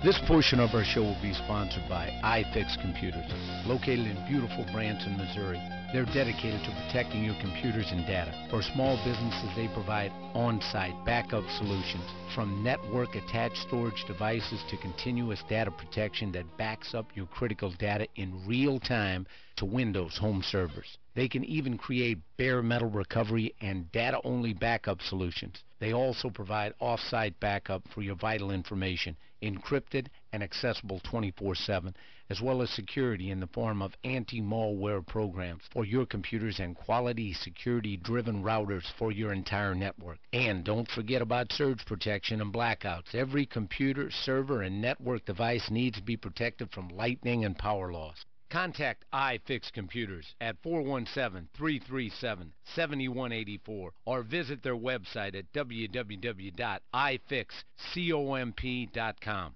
This portion of our show will be sponsored by iFix Computers, located in beautiful Branson, Missouri. They're dedicated to protecting your computers and data. For small businesses, they provide on-site backup solutions, from network-attached storage devices to continuous data protection that backs up your critical data in real time to Windows home servers. They can even create bare metal recovery and data-only backup solutions. They also provide off-site backup for your vital information, encrypted and accessible 24/7, as well as security in the form of anti-malware programs for your computers and quality security-driven routers for your entire network. And don't forget about surge protection and blackouts. Every computer, server, and network device needs to be protected from lightning and power loss. Contact iFix Computers at 417-337-7184 or visit their website at www.ifixcomp.com.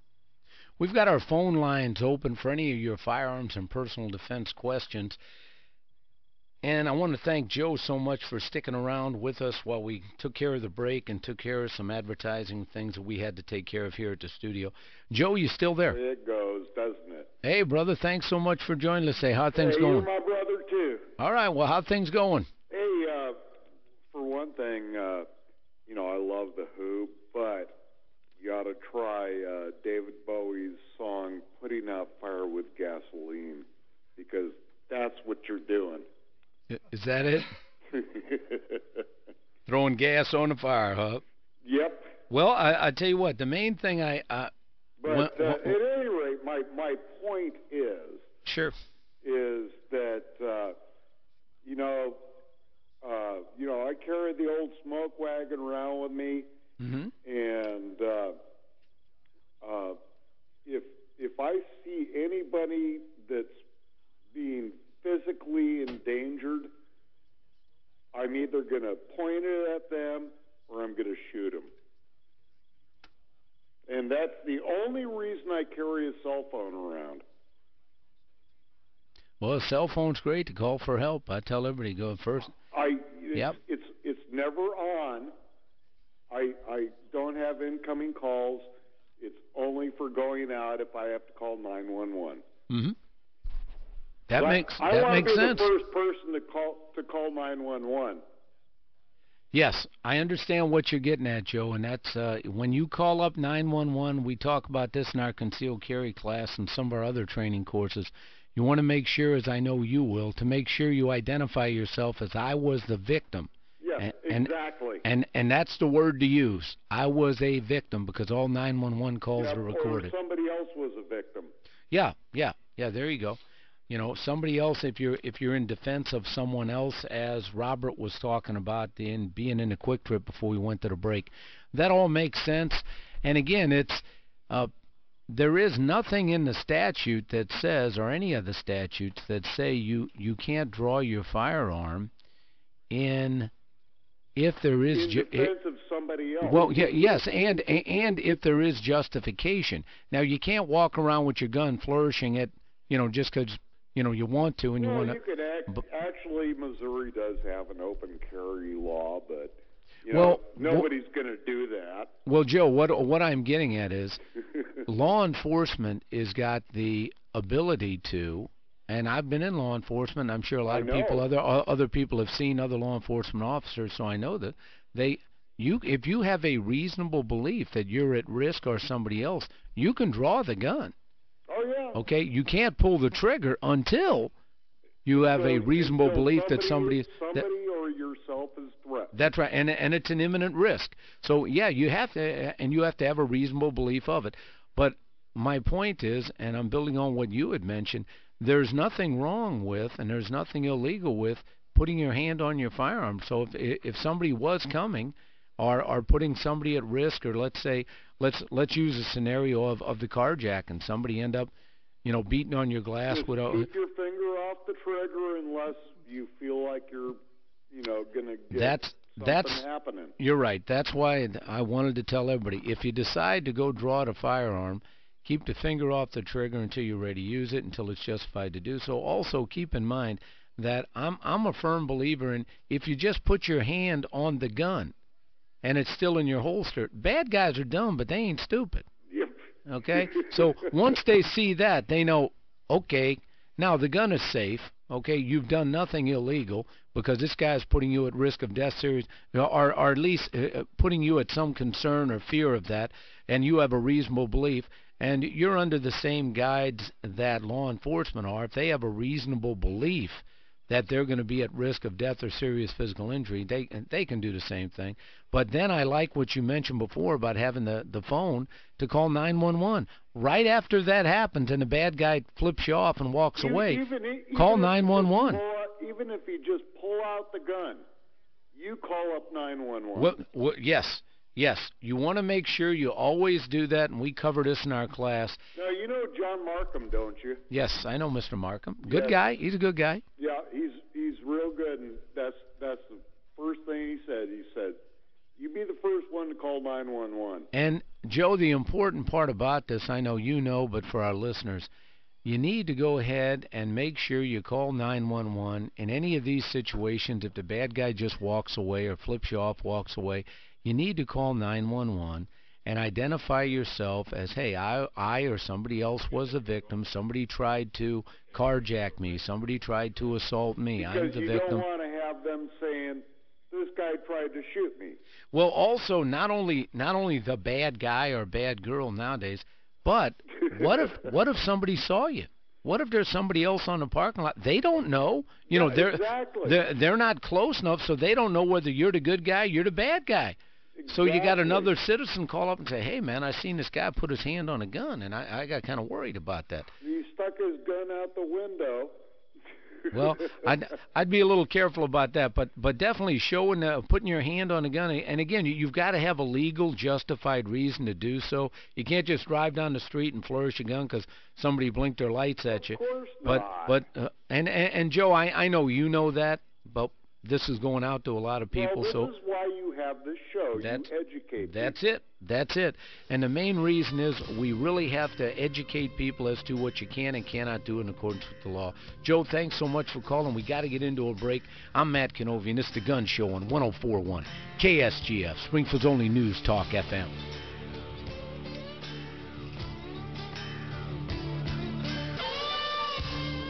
We've got our phone lines open for any of your firearms and personal defense questions. And I want to thank Joe so much for sticking around with us while we took care of the break and took care of some advertising things that we had to take care of here at the studio. Joe, you still there? It goes, doesn't it? Hey, brother, thanks so much for joining us. Hey, how are things going? You're my brother, too. All right, well, how things going? Hey, for one thing, I love the Who, but you ought to try David Bowie's song, Putting Out Fire with Gasoline, because that's what you're doing. Is that it? Throwing gas on the fire, huh? Yep. Well, I tell you what, the main thing But at any rate, my point is... Sure. Is that, I carry the old smoke wagon around with me, mm-hmm. and if I see anybody that's being physically endangered, I'm either going to point it at them or I'm going to shoot them. And that's the only reason I carry a cell phone around. Well, a cell phone's great to call for help. I tell everybody go first. It's never on. I don't have incoming calls. It's only for going out if I have to call 911. Mm-hmm. That makes sense. I want to be the first person to call 911. Yes, I understand what you're getting at, Joe, and that's when you call up 911, we talk about this in our concealed carry class and some of our other training courses. You want to make sure, as I know you will, to make sure you identify yourself as I was the victim. Yes, exactly. And that's the word to use. I was a victim, because all 911 calls are recorded. Or somebody else was a victim. Yeah, there you go. Somebody else, if you're in defense of someone else, as Robert was talking about in being in a quick trip before we went to the break, that all makes sense. And again, it's there is nothing in the statute that says, or any of the statutes that say you can't draw your firearm if there is in defense of somebody else. Well, yes, and if there is justification. Now, you can't walk around with your gun flourishing it, just because you want to and you want to. You could actually, Missouri does have an open carry law, but nobody's going to do that. Well, Joe, what I'm getting at is law enforcement has got the ability to, and I've been in law enforcement. I'm sure a lot of people, other people have seen other law enforcement officers, so I know that if you have a reasonable belief that you're at risk or somebody else, you can draw the gun. Oh, yeah. Okay, you can't pull the trigger until you have a reasonable belief that somebody or yourself is threatened. That's right, and it's an imminent risk. So yeah, you have to have a reasonable belief of it. But my point is, and I'm building on what you had mentioned, there's nothing wrong with, and there's nothing illegal with putting your hand on your firearm. So if somebody was coming, or putting somebody at risk, or let's say let's use a scenario of the carjacking, somebody end up beating on your glass. Just keep your finger off the trigger unless you feel like you're going to get something happening. You're right. That's why I wanted to tell everybody, if you decide to go draw the firearm, keep the finger off the trigger until you're ready to use it, until it's justified to do so. Also, keep in mind that I'm a firm believer in, if you just put your hand on the gun and it's still in your holster, bad guys are dumb, but they ain't stupid. Yep. okay? So once they see that, they know, okay, now the gun is safe, okay? You've done nothing illegal because this guy's putting you at risk of death, serious, or at least putting you at some concern or fear of that, and you have a reasonable belief, and you're under the same guides that law enforcement are. If they have a reasonable belief that they're going to be at risk of death or serious physical injury, they can do the same thing. But then I like what you mentioned before about having the phone to call 911. Right after that happens and the bad guy flips you off and walks away, call 911. Even if you just pull out the gun, you call up 911. Yes. Yes, you want to make sure you always do that, and we cover this in our class. Now, you know John Markham, don't you? Yes, I know Mr. Markham. Good guy. He's a good guy. Yeah, he's real good, and that's the first thing he said. He said, you be the first one to call 911. And, Joe, the important part about this, I know you know, but for our listeners, you need to go ahead and make sure you call 911 in any of these situations. If the bad guy just walks away or flips you off, walks away, you need to call 911 and identify yourself as, hey, I or somebody else was a victim. Somebody tried to carjack me. Somebody tried to assault me. Because I'm the victim. You don't want to have them saying, this guy tried to shoot me. Well, also, not only the bad guy or bad girl nowadays, but what if somebody saw you? What if there's somebody else on the parking lot? They don't know. You know, they're not close enough, so they don't know whether you're the good guy, you're the bad guy. Exactly. So you got another citizen call up and say, hey, man, I seen this guy put his hand on a gun, and I got kind of worried about that. He stuck his gun out the window. Well, I'd be a little careful about that, but definitely putting your hand on a gun. And again, you've got to have a legal, justified reason to do so. You can't just drive down the street and flourish a gun because somebody blinked their lights at you. Of course not. And Joe, I know you know that, but this is going out to a lot of people. Well, this is why you have this show. You educate people. That's it. And the main reason is we really have to educate people as to what you can and cannot do in accordance with the law. Joe, thanks so much for calling. We got to get into a break. I'm Matt Canovi, and this is The Gun Show on 104.1 KSGF, Springfield's only news talk FM.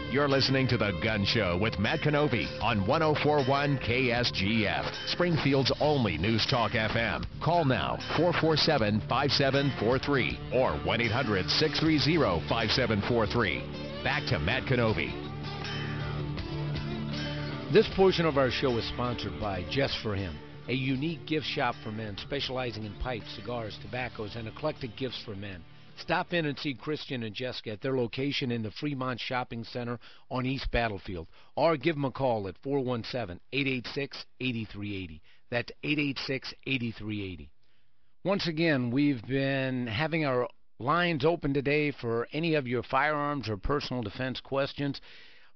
You're listening to The Gun Show with Matt Canovi on 104.1 KSGF, Springfield's only news talk FM. Call now, 447-5743 or 1-800-630-5743. Back to Matt Canovi. This portion of our show is sponsored by Just For Him, a unique gift shop for men specializing in pipes, cigars, tobaccos, and eclectic gifts for men. Stop in and see Christian and Jessica at their location in the Fremont Shopping Center on East Battlefield, or give them a call at 417-886-8380. That's 886-8380. Once again, we've been having our lines open today for any of your firearms or personal defense questions.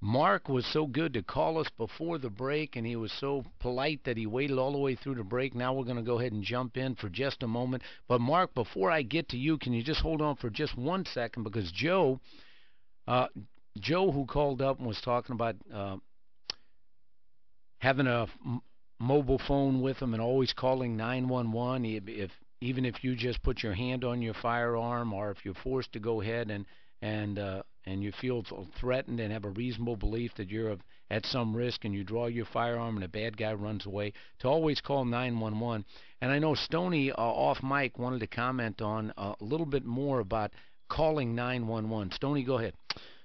Mark was so good to call us before the break, and he was so polite that he waited all the way through the break. Now we're going to go ahead and jump in for just a moment. But, Mark, before I get to you, can you just hold on for just 1 second? Because Joe, who called up and was talking about having a mobile phone with him and always calling 911, even if you just put your hand on your firearm, or if you're forced to go ahead and you feel threatened and have a reasonable belief that you're at some risk, and you draw your firearm and a bad guy runs away, to always call 911. And I know Stoney off mic wanted to comment on a little bit more about calling 911. Stoney, go ahead.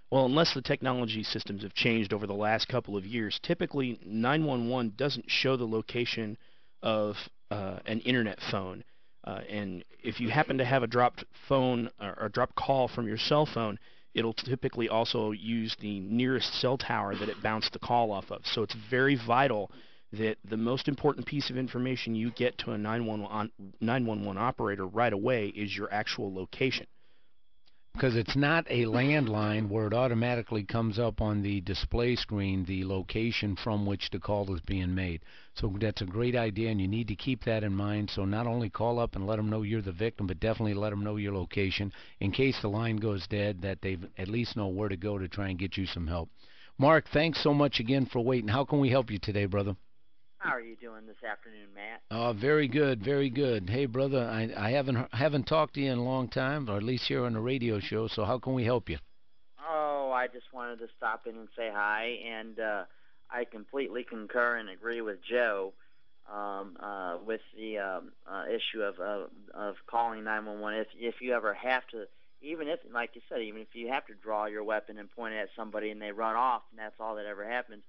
Well, unless the technology systems have changed over the last couple of years, typically 911 doesn't show the location of an internet phone. And if you happen to have a dropped phone or a dropped call from your cell phone, it'll typically also use the nearest cell tower that it bounced the call off of. So it's very vital that the most important piece of information you get to a 911 operator right away is your actual location. Because it's not a landline where it automatically comes up on the display screen the location from which the call is being made. So that's a great idea, and you need to keep that in mind. So not only call up and let them know you're the victim, but definitely let them know your location in case the line goes dead, that they at least know where to go to try and get you some help. Mark, thanks so much again for waiting. How can we help you today, brother? How are you doing this afternoon, Matt? Very good, very good. Hey, brother, I haven't talked to you in a long time, or at least here on the radio show. So how can we help you? Oh, I just wanted to stop in and say hi, and I completely concur and agree with Joe with the issue of calling 911. If you ever have to, even if, like you said, even if you have to draw your weapon and point it at somebody and they run off, and that's all that ever happens,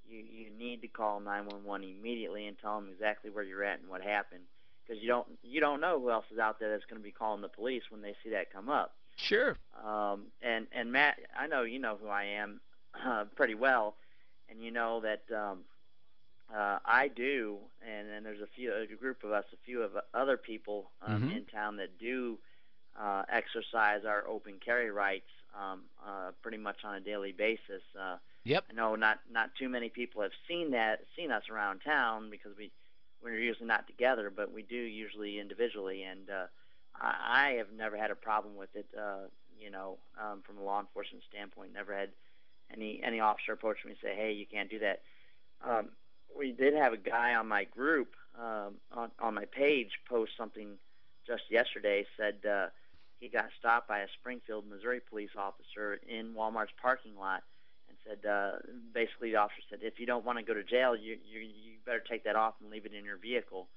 you need to call 911 immediately and tell them exactly where you're at and what happened, because you don't know who else is out there that's going to be calling the police when they see that come up. Sure. And Matt, I know you know who I am pretty well, and you know that I do, and there's a group of us, a few of other people in town that do exercise our open carry rights pretty much on a daily basis. Yep. I know not too many people have seen us around town because we're usually not together, but we do usually individually, and I have never had a problem with it. From a law enforcement standpoint, never had any officer approach me and say, "Hey, you can't do that." We did have a guy on my group on my page post something just yesterday. Said he got stopped by a Springfield, Missouri police officer in Walmart's parking lot, and said basically the officer said, "If you don't want to go to jail, you better take that off and leave it in your vehicle."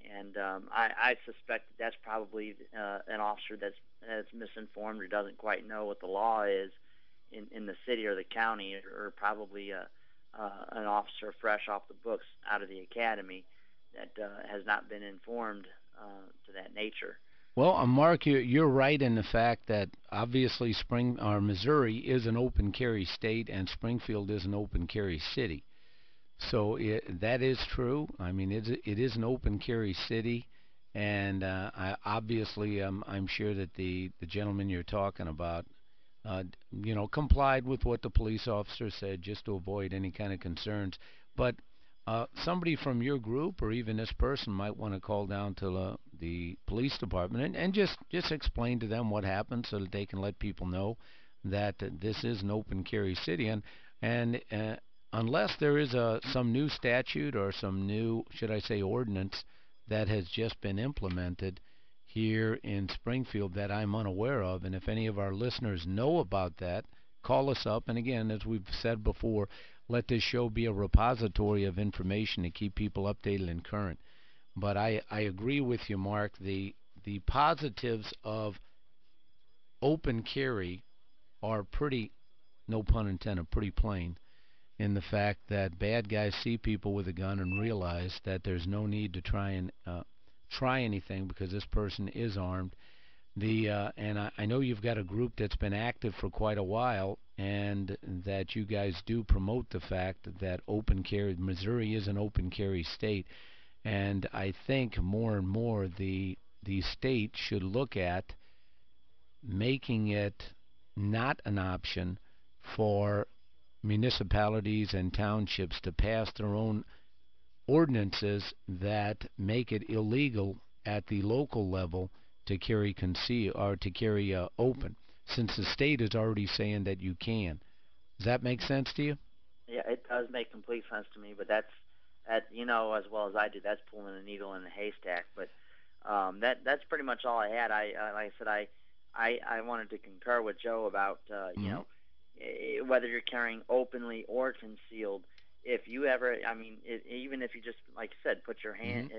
And I suspect that's probably an officer that's misinformed or doesn't quite know what the law is in the city or the county, or probably an officer fresh off the books out of the academy that has not been informed to that nature. Well, Mark, you're right in the fact that obviously Missouri is an open carry state, and Springfield is an open carry city. So that is true. I mean, it is an open carry city, and I'm sure that the gentleman you're talking about, complied with what the police officer said just to avoid any kind of concerns. But somebody from your group or even this person might want to call down to the police department and just explain to them what happened so that they can let people know that this is an open carry city. And unless there is some new statute or some new, should I say, ordinance that has just been implemented here in Springfield that I'm unaware of, and if any of our listeners know about that, call us up. And again, as we've said before, let this show be a repository of information to keep people updated and current. But I agree with you, Mark. The positives of open carry are pretty, no pun intended, pretty plain, in the fact that bad guys see people with a gun and realize that there's no need to try anything because this person is armed. And I know you've got a group that's been active for quite a while, and that you guys do promote the fact that open carry, Missouri is an open carry state, and I think more and more the state should look at making it not an option for municipalities and townships to pass their own ordinances that make it illegal at the local level to carry open, since the state is already saying that you can. Does that make sense to you? Yeah, it does make complete sense to me, but that as well as I do, that's pulling a needle in a haystack. But that's pretty much all I had. Like I said, I wanted to concur with Joe about whether you're carrying openly or concealed. If you ever, even if you just, like you said, put your hand,